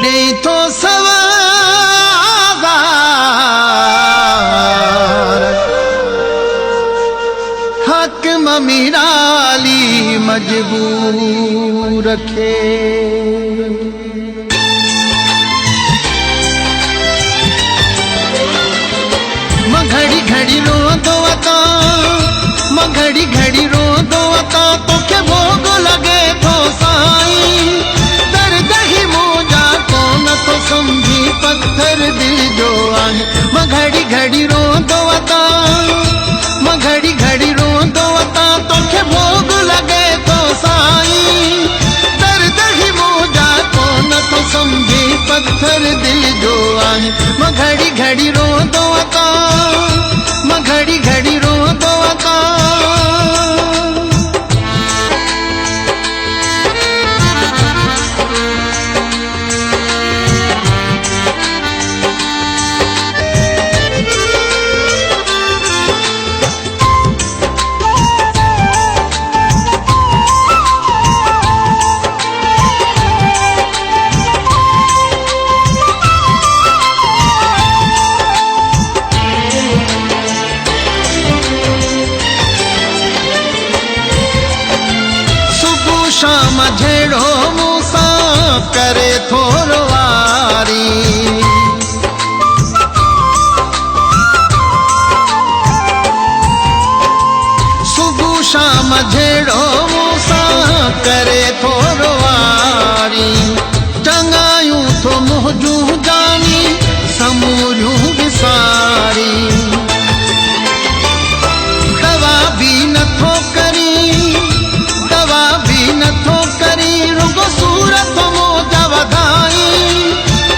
दे थो सवार हक ममीराली मजबूर रखे। घड़ी घड़ी रो दो अता घड़ी घड़ी रो दो अता तोखे भोग लगे थो साईं दर्द ही मोजा को न तो समझी पत्थर दिल जो आहे। घड़ी घड़ी रो दो अता घड़ी घड़ी रो दो अता तोखे भोग लगे थो साईं दर्द ही मोजा को न तो समझी पत्थर दिल जो आहे। घड़ी घड़ी रो दो अता घड़ी घड़ी रो दो अता। शाम झेड़ो मूसा करे थोरो वारी सुबह शाम झेड़ो मूसा करे थोरो वारी चंगायूं थो मुंहिंजूं जानी समूरियूं विसारी दवा भी नथो करी नथो करी रुगो सूरत मोजा वधाई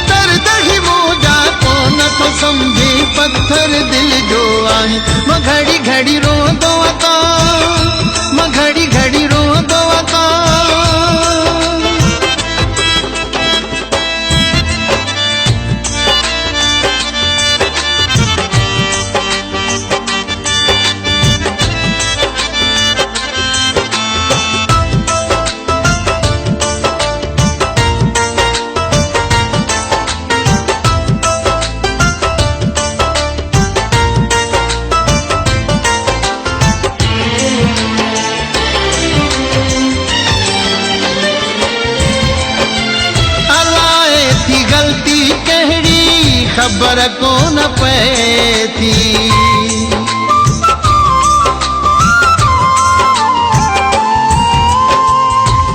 दर्द ही मोजा को नथो समझी पत्थर दिल जो आहे। घड़ी घड़ी रो दो अता घड़ी घड़ी रो दो अता। खबर को न पैती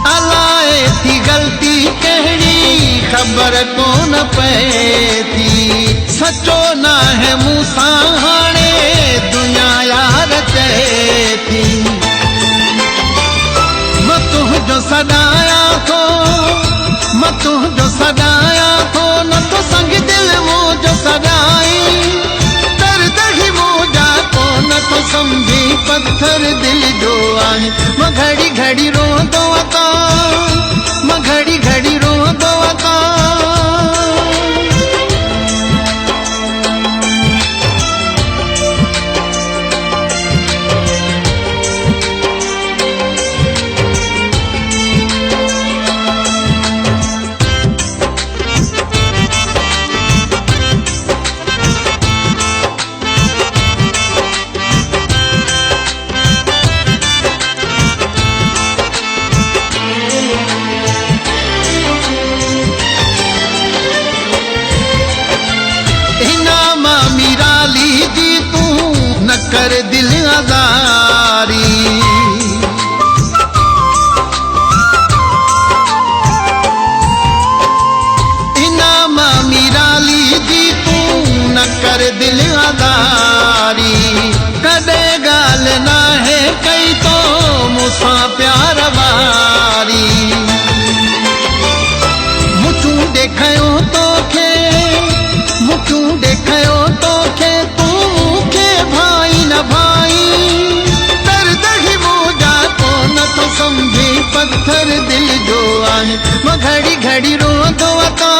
अलाए थी गलती कहिड़ी खबर को न पैती सचो ना है मूसा हाणे दुनिया यार चए थी मैं तुझो सदाया थो मैं तुझो सदाया थो न तो संग दिल मोजो सदाई दर्द ही मोजा को न तो समझी पत्थर दिल जो आहे। घड़ी घड़ी रो दो अता घड़ी घड़ी रो दो अता। कर दिल आजारी इनाम मीराली जी तू न कर दिल आजारी कदे गाल ना है कई तो मूसा प्यार वारी मुठू देखयो तोखे मुठू देखयो तोखे तू के भाई न भाई दर्द ही मोजा को न तो समझी पत्थर दिल जो आहे। घड़ी घड़ी रो दो अता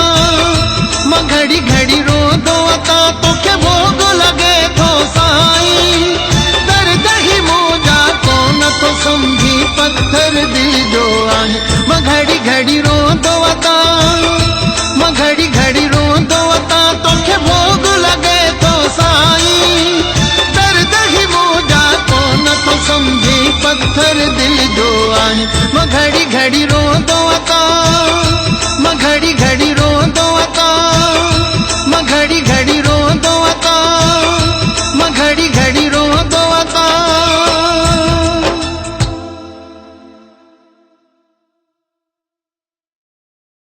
घड़ी घड़ी रो दो अता तोखे भोग लगे थो साईं दर्द ही मोजा को न तो समझी पत्थर दिल जो आहे। घड़ी घड़ी रो